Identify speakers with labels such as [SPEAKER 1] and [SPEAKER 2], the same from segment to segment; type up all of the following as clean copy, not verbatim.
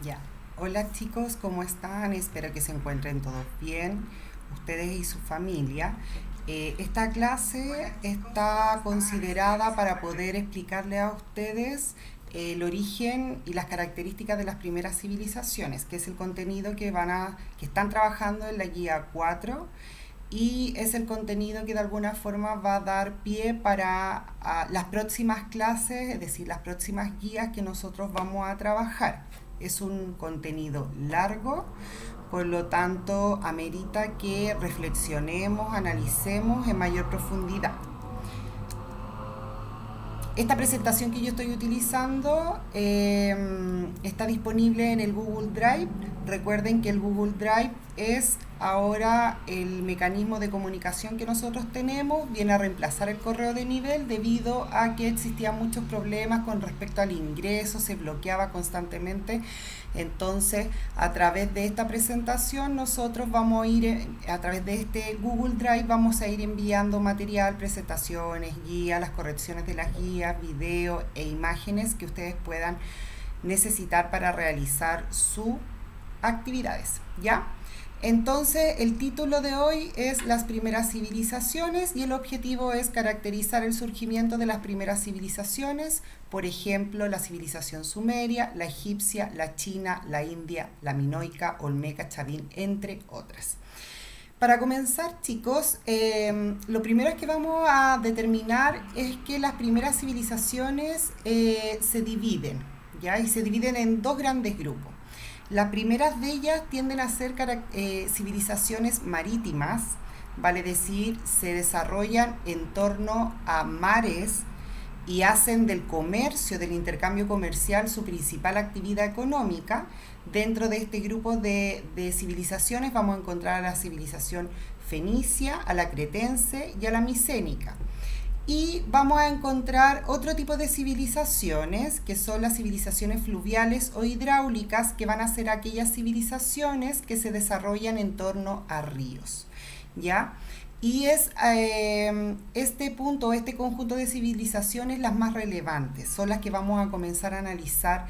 [SPEAKER 1] Ya. Hola chicos, ¿cómo están? Espero que se encuentren todos bien, ustedes y su familia. Esta clase está considerada para poder explicarle a ustedes el origen y las características de las primeras civilizaciones, que es el contenido que están trabajando en la guía 4 y es el contenido que de alguna forma va a dar pie para las próximas clases, es decir, las próximas guías que nosotros vamos a trabajar. Es un contenido largo, por lo tanto amerita que reflexionemos, analicemos en mayor profundidad. Esta presentación que yo estoy utilizando está disponible en el Google Drive. Recuerden que el Google Drive es ahora el mecanismo de comunicación que nosotros tenemos, viene a reemplazar el correo de nivel debido a que existían muchos problemas con respecto al ingreso, se bloqueaba constantemente. Entonces, a través de esta presentación, nosotros vamos a ir, a través de este Google Drive, vamos a ir enviando material, presentaciones, guías, las correcciones de las guías, videos e imágenes que ustedes puedan necesitar para realizar sus actividades, ¿ya? Entonces, el título de hoy es Las primeras civilizaciones y el objetivo es caracterizar el surgimiento de las primeras civilizaciones, por ejemplo, la civilización sumeria, la egipcia, la china, la india, la minoica, olmeca, chavín, entre otras. Para comenzar, chicos, lo primero que vamos a determinar es que las primeras civilizaciones se dividen, ¿ya? Y se dividen en dos grandes grupos. Las primeras de ellas tienden a ser civilizaciones marítimas, vale decir, se desarrollan en torno a mares y hacen del comercio, del intercambio comercial, su principal actividad económica. Dentro de este grupo de civilizaciones vamos a encontrar a la civilización fenicia, a la cretense y a la micénica. Y vamos a encontrar otro tipo de civilizaciones, que son las civilizaciones fluviales o hidráulicas, que van a ser aquellas civilizaciones que se desarrollan en torno a ríos, ¿ya? Y es este punto, este conjunto de civilizaciones las más relevantes, son las que vamos a comenzar a analizar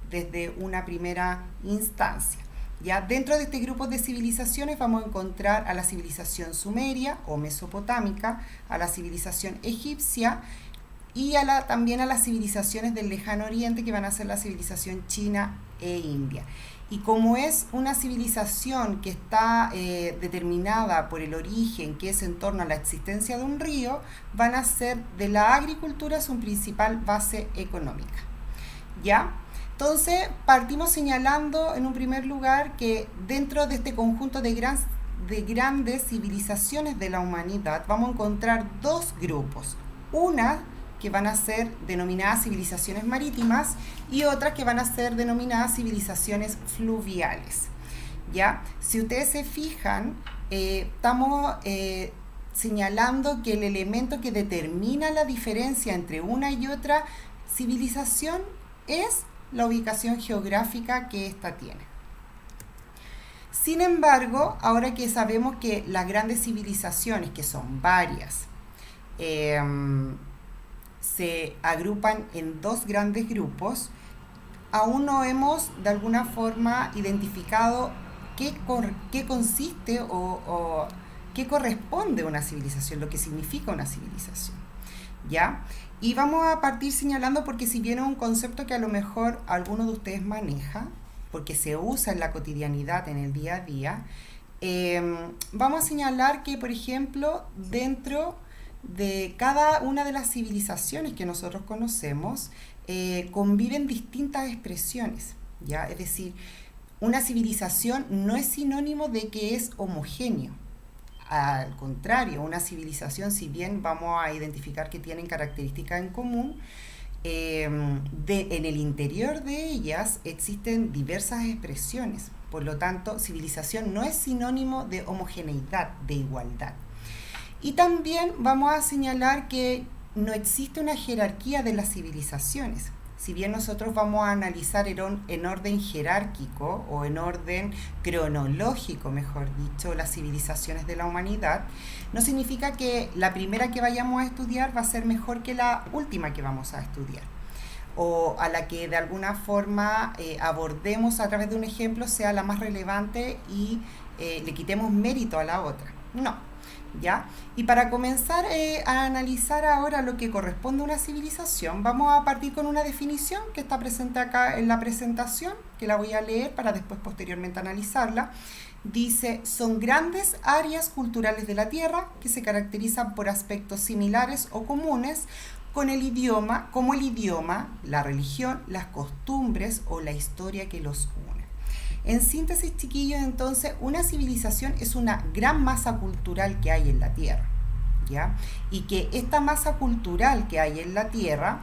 [SPEAKER 1] desde una primera instancia. ¿Ya? Dentro de este grupo de civilizaciones vamos a encontrar a la civilización sumeria o mesopotámica, a la civilización egipcia y también a las civilizaciones del lejano oriente que van a ser la civilización china e india. Y como es una civilización que está determinada por el origen, que es en torno a la existencia de un río, van a ser de la agricultura su principal base económica. ¿Ya? Entonces, partimos señalando en un primer lugar que dentro de este conjunto de grandes civilizaciones de la humanidad vamos a encontrar dos grupos. Una que van a ser denominadas civilizaciones marítimas y otras que van a ser denominadas civilizaciones fluviales. ¿Ya? Si ustedes se fijan, estamos señalando que el elemento que determina la diferencia entre una y otra civilización es la ubicación geográfica que ésta tiene. Sin embargo, ahora que sabemos que las grandes civilizaciones, que son varias, se agrupan en dos grandes grupos, aún no hemos de alguna forma identificado qué consiste o qué corresponde a una civilización, lo que significa una civilización. ¿Ya? Y vamos a partir señalando porque si bien es un concepto que a lo mejor alguno de ustedes maneja, porque se usa en la cotidianidad, en el día a día, vamos a señalar que, por ejemplo, dentro de cada una de las civilizaciones que nosotros conocemos, conviven distintas expresiones, ¿ya? Es decir, una civilización no es sinónimo de que es homogéneo. Al contrario, una civilización, si bien vamos a identificar que tienen características en común, en el interior de ellas existen diversas expresiones. Por lo tanto, civilización no es sinónimo de homogeneidad, de igualdad. Y también vamos a señalar que no existe una jerarquía de las civilizaciones. Si bien nosotros vamos a analizar en orden jerárquico o en orden cronológico, mejor dicho, las civilizaciones de la humanidad, no significa que la primera que vayamos a estudiar va a ser mejor que la última que vamos a estudiar. o a la que de alguna forma abordemos a través de un ejemplo sea la más relevante y le quitemos mérito a la otra. No, ¿ya? Y para comenzar a analizar ahora lo que corresponde a una civilización, vamos a partir con una definición que está presente acá en la presentación, que la voy a leer para después posteriormente analizarla. Dice, son grandes áreas culturales de la Tierra que se caracterizan por aspectos similares o comunes con el idioma, como el idioma, la religión, las costumbres o la historia que los une. En síntesis, chiquillos, entonces, una civilización es una gran masa cultural que hay en la Tierra, ¿ya? Y que esta masa cultural que hay en la Tierra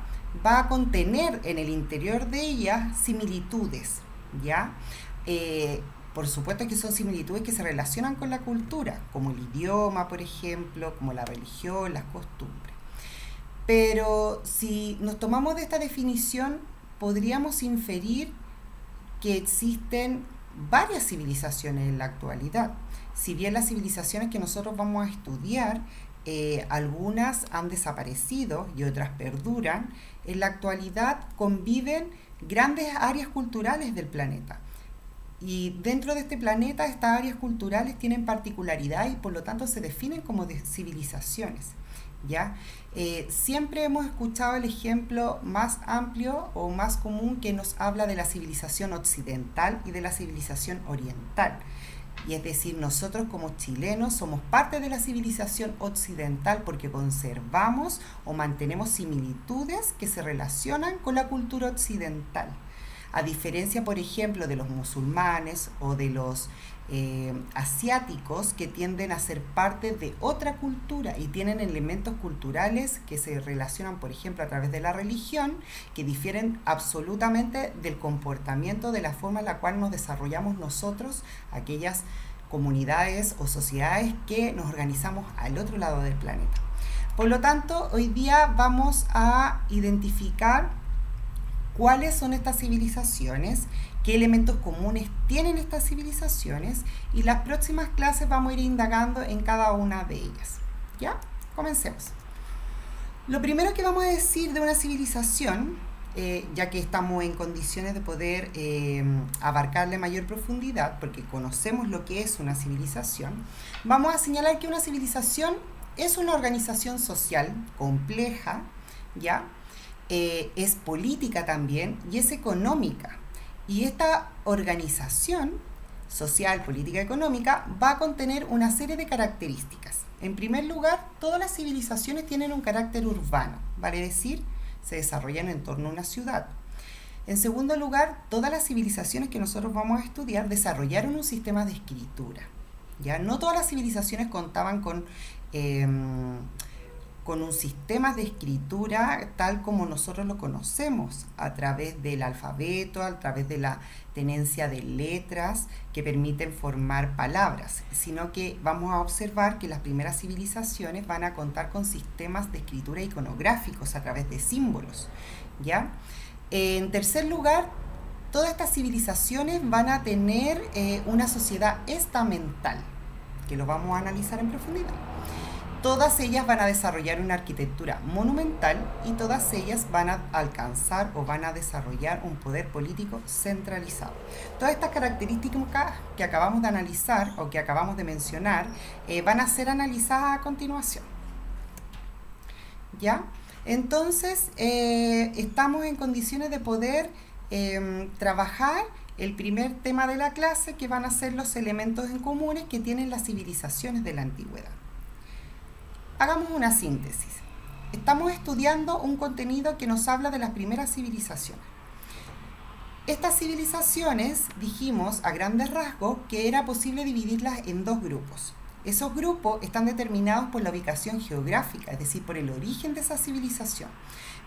[SPEAKER 1] va a contener en el interior de ella similitudes, ¿ya? Por supuesto que son similitudes que se relacionan con la cultura, como el idioma, por ejemplo, como la religión, las costumbres. Pero si nos tomamos de esta definición, podríamos inferir que existen varias civilizaciones en la actualidad. Si bien las civilizaciones que nosotros vamos a estudiar, algunas han desaparecido y otras perduran, en la actualidad conviven grandes áreas culturales del planeta. Y dentro de este planeta, estas áreas culturales tienen particularidad y por lo tanto se definen como civilizaciones, ¿ya? Siempre hemos escuchado el ejemplo más amplio o más común que nos habla de la civilización occidental y de la civilización oriental. Y es decir, nosotros como chilenos somos parte de la civilización occidental porque conservamos o mantenemos similitudes que se relacionan con la cultura occidental. A diferencia, por ejemplo, de los musulmanes o de los asiáticos que tienden a ser parte de otra cultura y tienen elementos culturales que se relacionan, por ejemplo, a través de la religión, que difieren absolutamente del comportamiento, de la forma en la cual nos desarrollamos nosotros, aquellas comunidades o sociedades que nos organizamos al otro lado del planeta. Por lo tanto, hoy día vamos a identificar cuáles son estas civilizaciones, qué elementos comunes tienen estas civilizaciones y las próximas clases vamos a ir indagando en cada una de ellas. ¿Ya? Comencemos. Lo primero que vamos a decir de una civilización, ya que estamos en condiciones de poder abarcarle mayor profundidad, porque conocemos lo que es una civilización, vamos a señalar que una civilización es una organización social compleja, ¿ya? Es política también y es económica. Y esta organización social, política, económica va a contener una serie de características. En primer lugar, todas las civilizaciones tienen un carácter urbano, vale decir, se desarrollan en torno a una ciudad. En segundo lugar, todas las civilizaciones que nosotros vamos a estudiar desarrollaron un sistema de escritura. ¿Ya? No todas las civilizaciones contaban con un sistema de escritura tal como nosotros lo conocemos, a través del alfabeto, a través de la tenencia de letras que permiten formar palabras, sino que vamos a observar que las primeras civilizaciones van a contar con sistemas de escritura iconográficos a través de símbolos, ¿ya? En tercer lugar, todas estas civilizaciones van a tener una sociedad estamental, que lo vamos a analizar en profundidad. Todas ellas van a desarrollar una arquitectura monumental y todas ellas van a alcanzar o van a desarrollar un poder político centralizado. Todas estas características que acabamos de analizar o que acabamos de mencionar van a ser analizadas a continuación. ¿Ya? Entonces, estamos en condiciones de poder trabajar el primer tema de la clase, que van a ser los elementos en comunes que tienen las civilizaciones de la antigüedad. Hagamos una síntesis. Estamos estudiando un contenido que nos habla de las primeras civilizaciones. Estas civilizaciones, dijimos a grandes rasgos que era posible dividirlas en dos grupos. Esos grupos están determinados por la ubicación geográfica, es decir, por el origen de esa civilización.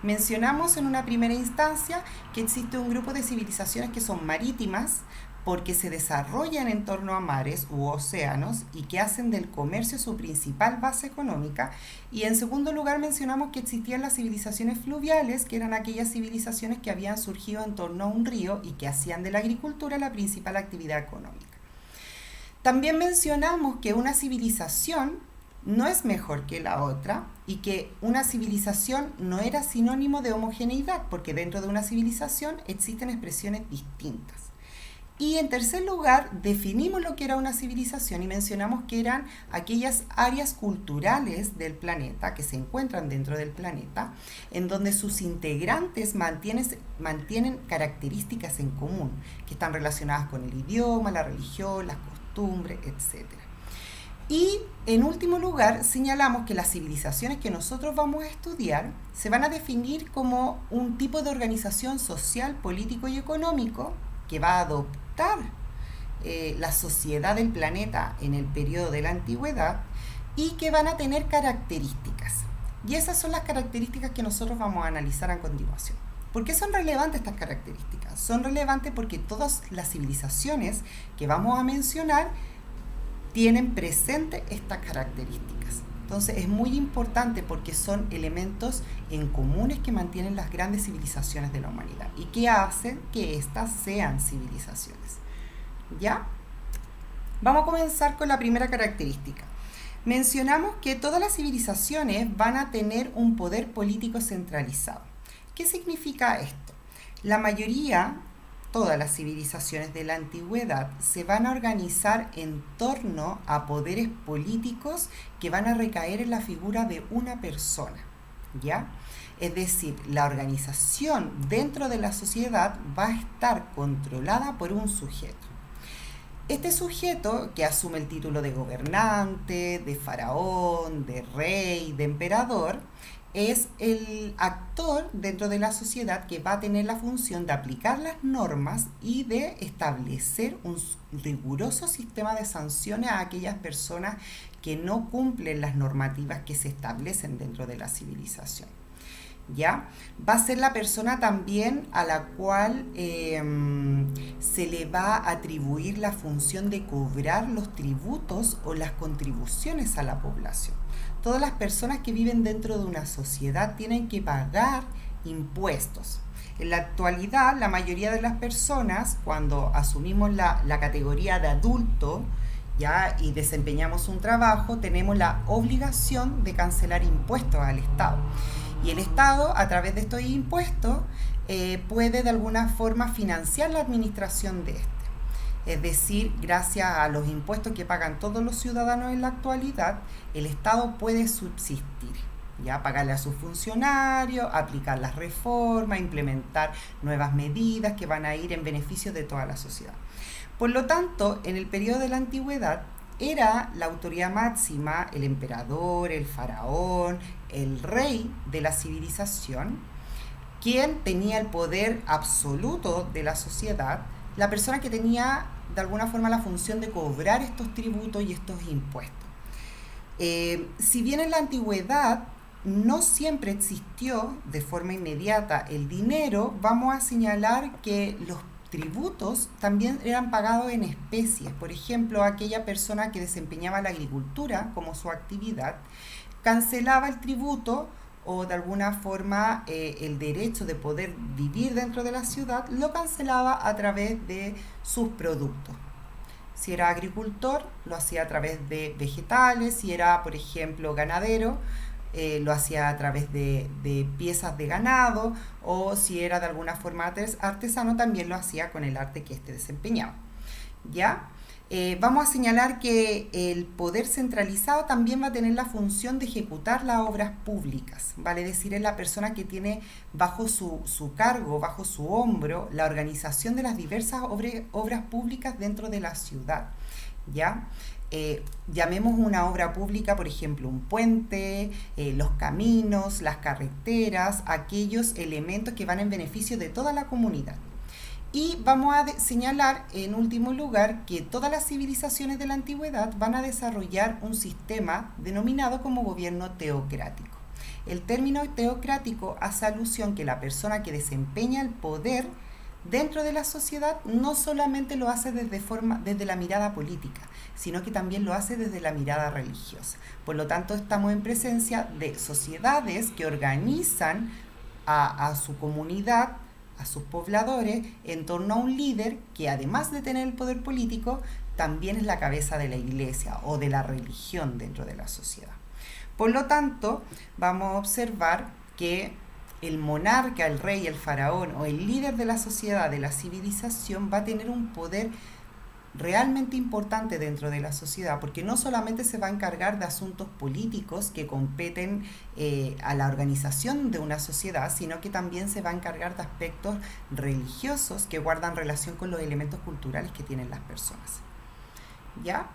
[SPEAKER 1] Mencionamos en una primera instancia que existe un grupo de civilizaciones que son marítimas, porque se desarrollan en torno a mares u océanos y que hacen del comercio su principal base económica. Y en segundo lugar mencionamos que existían las civilizaciones fluviales, que eran aquellas civilizaciones que habían surgido en torno a un río y que hacían de la agricultura la principal actividad económica. También mencionamos que una civilización no es mejor que la otra y que una civilización no era sinónimo de homogeneidad, porque dentro de una civilización existen expresiones distintas. Y en tercer lugar, definimos lo que era una civilización y mencionamos que eran aquellas áreas culturales del planeta, que se encuentran dentro del planeta, en donde sus integrantes mantienen características en común, que están relacionadas con el idioma, la religión, las costumbres, etc. Y en último lugar, señalamos que las civilizaciones que nosotros vamos a estudiar se van a definir como un tipo de organización social, político y económico que va a adoptar la sociedad del planeta en el periodo de la antigüedad y que van a tener características. Y esas son las características que nosotros vamos a analizar a continuación. ¿Por qué son relevantes estas características? Son relevantes porque todas las civilizaciones que vamos a mencionar tienen presente estas características. Entonces es muy importante porque son elementos en comunes que mantienen las grandes civilizaciones de la humanidad y que hacen que éstas sean civilizaciones. ¿Ya? Vamos a comenzar con la primera característica. Mencionamos que todas las civilizaciones van a tener un poder político centralizado. ¿Qué significa esto? La mayoría, todas las civilizaciones de la antigüedad se van a organizar en torno a poderes políticos que van a recaer en la figura de una persona, ¿ya? Es decir, la organización dentro de la sociedad va a estar controlada por un sujeto. Este sujeto, que asume el título de gobernante, de faraón, de rey, de emperador, es el actor dentro de la sociedad que va a tener la función de aplicar las normas y de establecer un riguroso sistema de sanciones a aquellas personas que no cumplen las normativas que se establecen dentro de la civilización. ¿Ya? Va a ser la persona también a la cual se le va a atribuir la función de cobrar los tributos o las contribuciones a la población. Todas las personas que viven dentro de una sociedad tienen que pagar impuestos. En la actualidad, la mayoría de las personas, cuando asumimos la categoría de adulto, ¿ya? Y desempeñamos un trabajo, tenemos la obligación de cancelar impuestos al Estado. Y el Estado, a través de estos impuestos, puede de alguna forma financiar la administración de este. Es decir, gracias a los impuestos que pagan todos los ciudadanos en la actualidad, el Estado puede subsistir, ya pagarle a sus funcionarios, aplicar las reformas, implementar nuevas medidas que van a ir en beneficio de toda la sociedad. Por lo tanto, en el periodo de la antigüedad, era la autoridad máxima, el emperador, el faraón, el rey de la civilización, quien tenía el poder absoluto de la sociedad, la persona que tenía de alguna forma la función de cobrar estos tributos y estos impuestos. Si bien en la antigüedad no siempre existió de forma inmediata el dinero, vamos a señalar que los tributos también eran pagados en especies. Por ejemplo, aquella persona que desempeñaba la agricultura como su actividad, cancelaba el tributo o de alguna forma el derecho de poder vivir dentro de la ciudad, lo cancelaba a través de sus productos. Si era agricultor, lo hacía a través de vegetales; si era, por ejemplo, ganadero, lo hacía a través de piezas de ganado; o si era de alguna forma artesano, también lo hacía con el arte que éste desempeñaba. ¿Ya? Vamos a señalar que el poder centralizado también va a tener la función de ejecutar las obras públicas, vale decir, es la persona que tiene bajo su cargo, bajo su hombro, la organización de las diversas obras públicas dentro de la ciudad, ¿ya? Llamemos una obra pública, por ejemplo, un puente, los caminos, las carreteras, aquellos elementos que van en beneficio de toda la comunidad. Y vamos a señalar, en último lugar, que todas las civilizaciones de la antigüedad van a desarrollar un sistema denominado como gobierno teocrático. El término teocrático hace alusión que la persona que desempeña el poder dentro de la sociedad no solamente lo hace desde la mirada política, sino que también lo hace desde la mirada religiosa. Por lo tanto, estamos en presencia de sociedades que organizan a su comunidad, a sus pobladores en torno a un líder que, además de tener el poder político, también es la cabeza de la iglesia o de la religión dentro de la sociedad. Por lo tanto, vamos a observar que el monarca, el rey, el faraón o el líder de la sociedad, de la civilización, va a tener un poder realmente importante dentro de la sociedad, porque no solamente se va a encargar de asuntos políticos que competen a la organización de una sociedad, sino que también se va a encargar de aspectos religiosos que guardan relación con los elementos culturales que tienen las personas. ¿Ya?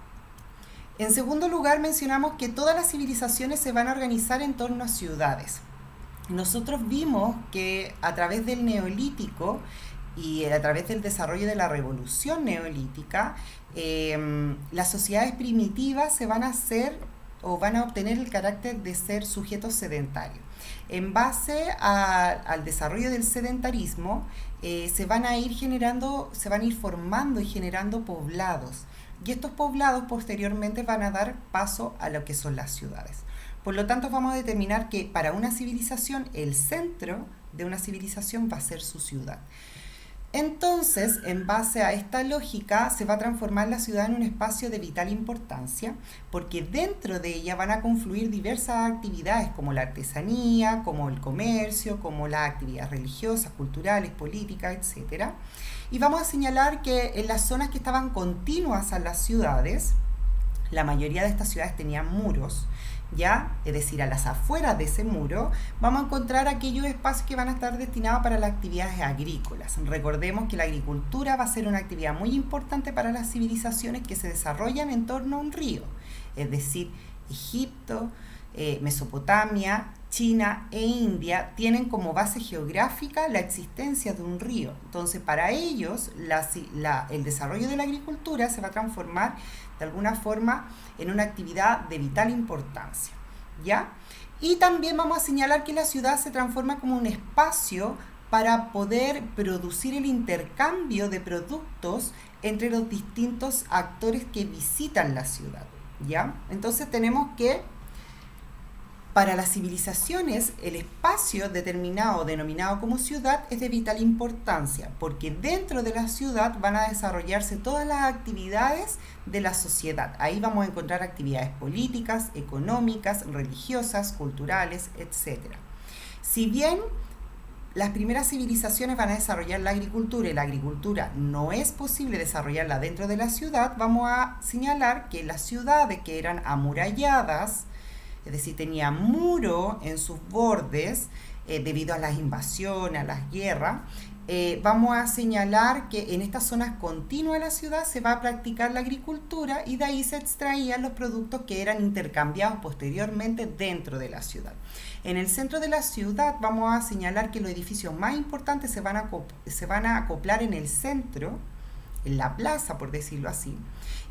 [SPEAKER 1] En segundo lugar, mencionamos que todas las civilizaciones se van a organizar en torno a ciudades. Nosotros vimos que a través del Neolítico y a través del desarrollo de la revolución neolítica, las sociedades primitivas se van a hacer o van a obtener el carácter de ser sujetos sedentarios. En base al desarrollo del sedentarismo, se van a ir formando y generando poblados. Y estos poblados posteriormente van a dar paso a lo que son las ciudades. Por lo tanto, vamos a determinar que para una civilización, el centro de una civilización va a ser su ciudad. Entonces, en base a esta lógica, se va a transformar la ciudad en un espacio de vital importancia, porque dentro de ella van a confluir diversas actividades como la artesanía, como el comercio, como las actividades religiosas, culturales, políticas, etc. Y vamos a señalar que en las zonas que estaban continuas a las ciudades, la mayoría de estas ciudades tenían muros, ¿ya? Es decir, a las afueras de ese muro vamos a encontrar aquellos espacios que van a estar destinados para las actividades agrícolas. Recordemos que la agricultura va a ser una actividad muy importante para las civilizaciones que se desarrollan en torno a un río, es decir, Egipto, Mesopotamia, China e India tienen como base geográfica la existencia de un río. Entonces, para ellos, el desarrollo de la agricultura se va a transformar de alguna forma en una actividad de vital importancia, ¿ya? Y también vamos a señalar que la ciudad se transforma como un espacio para poder producir el intercambio de productos entre los distintos actores que visitan la ciudad, ¿ya? Entonces tenemos que para las civilizaciones, el espacio determinado, denominado como ciudad, es de vital importancia, porque dentro de la ciudad van a desarrollarse todas las actividades de la sociedad. Ahí vamos a encontrar actividades políticas, económicas, religiosas, culturales, etc. Si bien las primeras civilizaciones van a desarrollar la agricultura y la agricultura no es posible desarrollarla dentro de la ciudad, vamos a señalar que las ciudades que eran amuralladas, es decir, tenía muro en sus bordes debido a las invasiones, a las guerras. Vamos a señalar que en estas zonas continuas de la ciudad se va a practicar la agricultura y de ahí se extraían los productos que eran intercambiados posteriormente dentro de la ciudad. En el centro de la ciudad vamos a señalar que los edificios más importantes se van a acoplar en el centro, en la plaza, por decirlo así.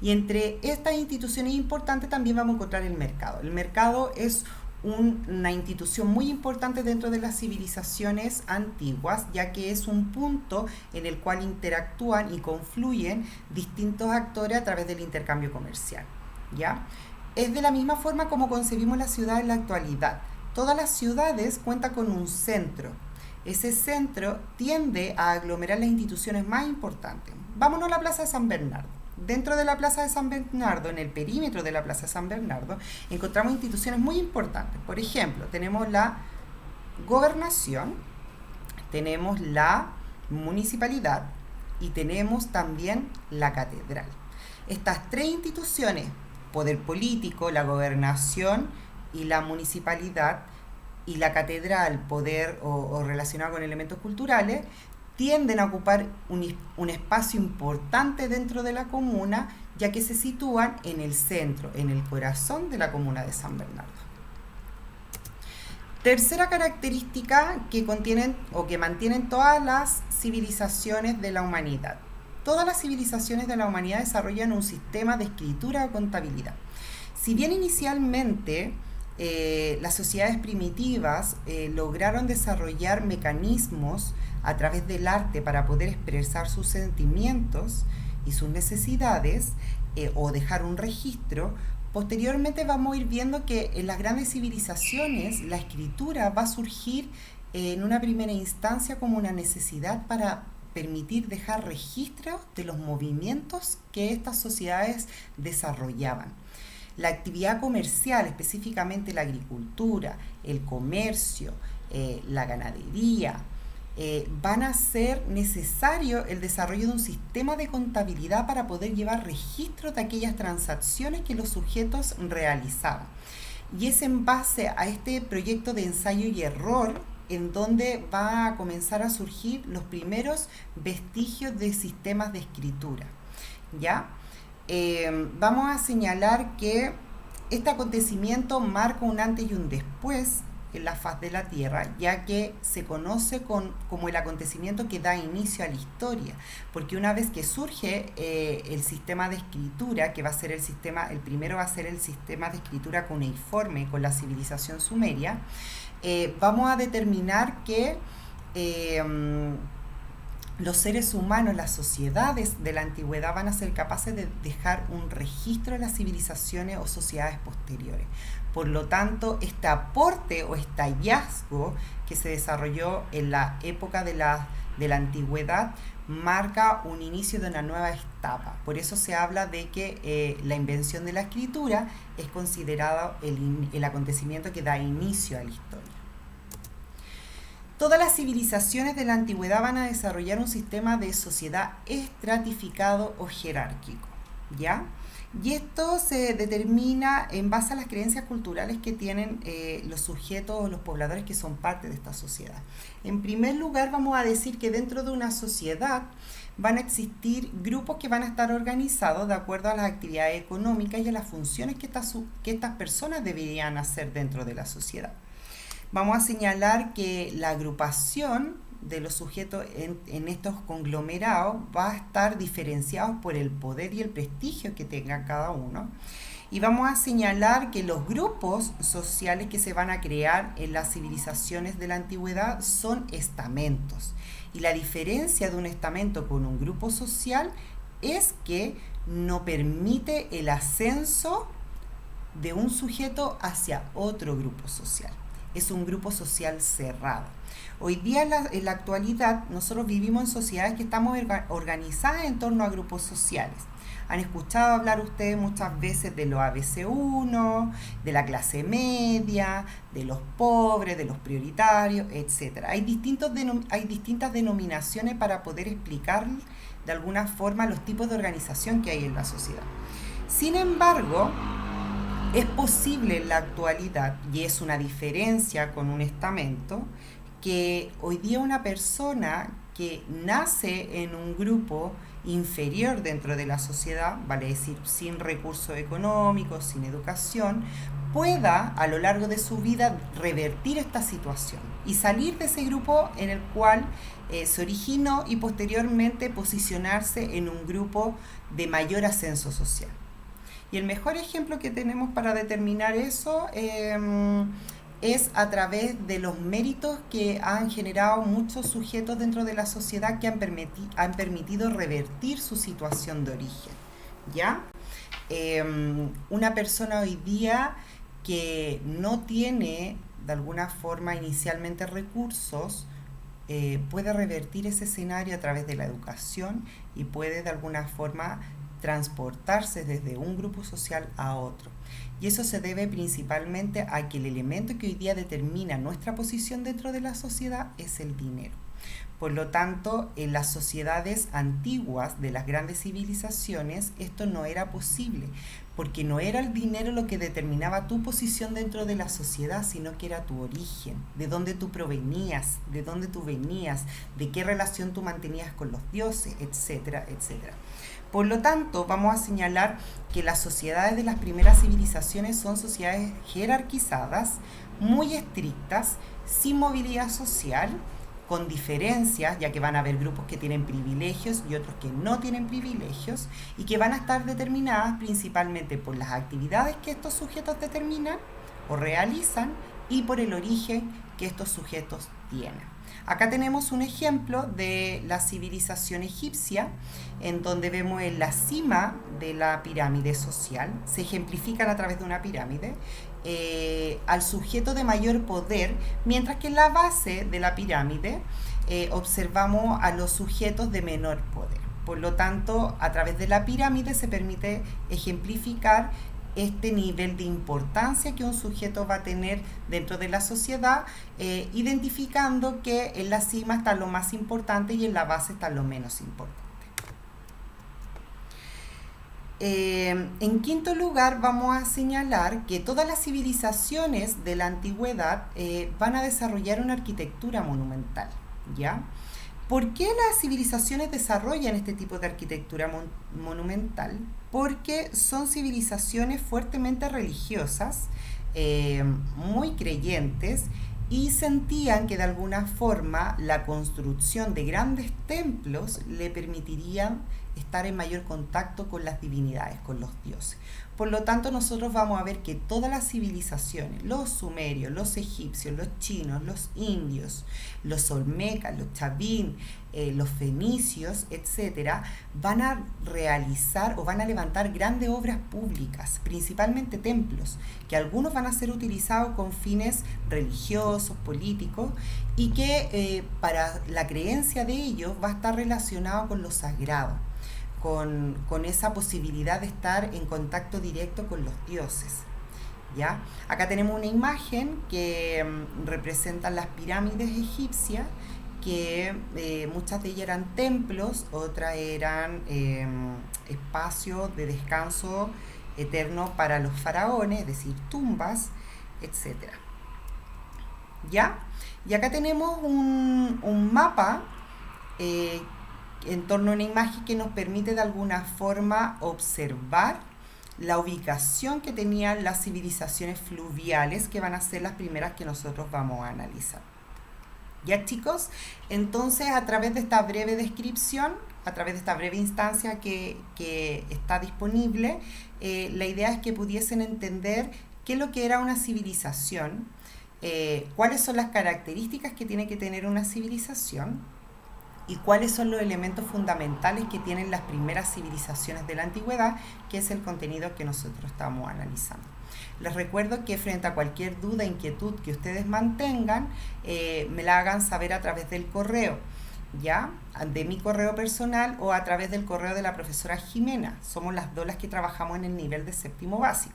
[SPEAKER 1] Y entre estas instituciones importantes también vamos a encontrar el mercado. El mercado es una institución muy importante dentro de las civilizaciones antiguas, ya que es un punto en el cual interactúan y confluyen distintos actores a través del intercambio comercial, ¿ya? Es de la misma forma como concebimos la ciudad en la actualidad. Todas las ciudades cuentan con un centro. Ese centro tiende a aglomerar las instituciones más importantes. Vámonos a la Plaza de San Bernardo. Dentro de la Plaza de San Bernardo, en el perímetro de la Plaza de San Bernardo, encontramos instituciones muy importantes. Por ejemplo, tenemos la gobernación, tenemos la municipalidad y tenemos también la catedral. Estas tres instituciones, poder político, la gobernación y la municipalidad, y la catedral, poder o relacionado con elementos culturales, tienden a ocupar un espacio importante dentro de la comuna, ya que se sitúan en el centro, en el corazón de la comuna de San Bernardo. Tercera característica que contienen o que mantienen todas las civilizaciones de la humanidad. Todas las civilizaciones de la humanidad desarrollan un sistema de escritura o contabilidad. Si bien inicialmente las sociedades primitivas lograron desarrollar mecanismos a través del arte para poder expresar sus sentimientos y sus necesidades o dejar un registro, posteriormente vamos a ir viendo que en las grandes civilizaciones la escritura va a surgir en una primera instancia como una necesidad para permitir dejar registro de los movimientos que estas sociedades desarrollaban. La actividad comercial, específicamente la agricultura, el comercio, la ganadería, van a ser necesario el desarrollo de un sistema de contabilidad para poder llevar registro de aquellas transacciones que los sujetos realizaban. Y es en base a este proyecto de ensayo y error en donde va a comenzar a surgir los primeros vestigios de sistemas de escritura. ¿Ya? Vamos a señalar que este acontecimiento marca un antes y un después en la faz de la Tierra, ya que se conoce como el acontecimiento que da inicio a la historia, porque una vez que surge el sistema de escritura, que va a ser el primero va a ser el sistema de escritura cuneiforme con la civilización sumeria, vamos a determinar que los seres humanos, las sociedades de la antigüedad van a ser capaces de dejar un registro de las civilizaciones o sociedades posteriores. Por lo tanto, este aporte o este hallazgo que se desarrolló en la época de la antigüedad marca un inicio de una nueva etapa. Por eso se habla de que la invención de la escritura es considerado el acontecimiento que da inicio a la historia. Todas las civilizaciones de la antigüedad van a desarrollar un sistema de sociedad estratificado o jerárquico, ¿ya? Y esto se determina en base a las creencias culturales que tienen los sujetos o los pobladores que son parte de esta sociedad. En primer lugar, vamos a decir que dentro de una sociedad van a existir grupos que van a estar organizados de acuerdo a las actividades económicas y a las funciones que estas personas deberían hacer dentro de la sociedad. Vamos a señalar que la agrupación de los sujetos en estos conglomerados va a estar diferenciados por el poder y el prestigio que tenga cada uno. Y vamos a señalar que los grupos sociales que se van a crear en las civilizaciones de la antigüedad son estamentos. Y la diferencia de un estamento con un grupo social es que no permite el ascenso de un sujeto hacia otro grupo social. Es un grupo social cerrado. Hoy día, en la actualidad, nosotros vivimos en sociedades que estamos organizadas en torno a grupos sociales. Han escuchado hablar ustedes muchas veces de los ABC1, de la clase media, de los pobres, de los prioritarios, etc. Hay distintas denominaciones para poder explicar de alguna forma los tipos de organización que hay en la sociedad. Sin embargo, es posible en la actualidad, y es una diferencia con un estamento, que hoy día una persona que nace en un grupo inferior dentro de la sociedad, vale decir, sin recursos económicos, sin educación, pueda a lo largo de su vida revertir esta situación y salir de ese grupo en el cual se originó y posteriormente posicionarse en un grupo de mayor ascenso social. Y el mejor ejemplo que tenemos para determinar eso es a través de los méritos que han generado muchos sujetos dentro de la sociedad que han permitido revertir su situación de origen, ¿ya? Una persona hoy día que no tiene de alguna forma inicialmente recursos puede revertir ese escenario a través de la educación y puede de alguna forma transportarse desde un grupo social a otro. Y eso se debe principalmente a que el elemento que hoy día determina nuestra posición dentro de la sociedad es el dinero. Por lo tanto, en las sociedades antiguas de las grandes civilizaciones esto no era posible, porque no era el dinero lo que determinaba tu posición dentro de la sociedad, sino que era tu origen, de dónde tú provenías, de dónde tú venías, de qué relación tú mantenías con los dioses, etcétera, etcétera. Por lo tanto, vamos a señalar que las sociedades de las primeras civilizaciones son sociedades jerarquizadas, muy estrictas, sin movilidad social, con diferencias, ya que van a haber grupos que tienen privilegios y otros que no tienen privilegios, y que van a estar determinadas principalmente por las actividades que estos sujetos determinan o realizan y por el origen que estos sujetos tienen. Acá tenemos un ejemplo de la civilización egipcia, en donde vemos en la cima de la pirámide social, se ejemplifican a través de una pirámide, al sujeto de mayor poder, mientras que en la base de la pirámide observamos a los sujetos de menor poder. Por lo tanto, a través de la pirámide se permite ejemplificar este nivel de importancia que un sujeto va a tener dentro de la sociedad, identificando que en la cima está lo más importante y en la base está lo menos importante. En quinto lugar, vamos a señalar que todas las civilizaciones de la antigüedad van a desarrollar una arquitectura monumental, ¿ya? ¿Por qué las civilizaciones desarrollan este tipo de arquitectura monumental? Porque son civilizaciones fuertemente religiosas, muy creyentes, y sentían que de alguna forma la construcción de grandes templos le permitirían estar en mayor contacto con las divinidades, con los dioses. Por lo tanto, nosotros vamos a ver que todas las civilizaciones, los sumerios, los egipcios, los chinos, los indios, los olmecas, los chavín, los fenicios, etcétera, van a realizar o van a levantar grandes obras públicas, principalmente templos, que algunos van a ser utilizados con fines religiosos, políticos, y que para la creencia de ellos va a estar relacionado con lo sagrado, con esa posibilidad de estar en contacto directo con los dioses, ¿ya? Acá tenemos una imagen que representa las pirámides egipcias, que muchas de ellas eran templos, otras eran espacios de descanso eterno para los faraones, es decir, tumbas, etc. ¿Ya? Y acá tenemos un mapa en torno a una imagen que nos permite de alguna forma observar la ubicación que tenían las civilizaciones fluviales, que van a ser las primeras que nosotros vamos a analizar. ¿Ya, chicos? Entonces, a través de esta breve descripción, a través de esta breve instancia que está disponible, la idea es que pudiesen entender qué es lo que era una civilización, cuáles son las características que tiene que tener una civilización, y cuáles son los elementos fundamentales que tienen las primeras civilizaciones de la antigüedad, que es el contenido que nosotros estamos analizando. Les recuerdo que frente a cualquier duda, inquietud que ustedes mantengan, me la hagan saber a través del correo, ¿ya? De mi correo personal o a través del correo de la profesora Jimena. Somos las dos las que trabajamos en el nivel de séptimo básico.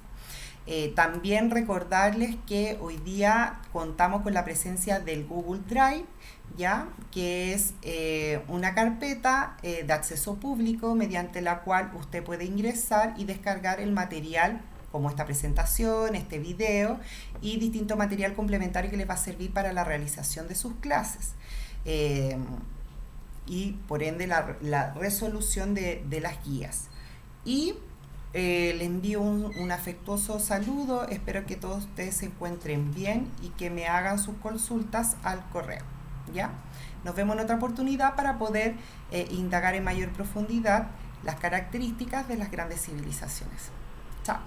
[SPEAKER 1] También recordarles que hoy día contamos con la presencia del Google Drive, ¿ya? Que es una carpeta de acceso público mediante la cual usted puede ingresar y descargar el material como esta presentación, este video y distinto material complementario que les va a servir para la realización de sus clases. Y por ende la resolución de las guías. Y les envío un afectuoso saludo, espero que todos ustedes se encuentren bien y que me hagan sus consultas al correo, ¿ya? Nos vemos en otra oportunidad para poder indagar en mayor profundidad las características de las grandes civilizaciones. Chao.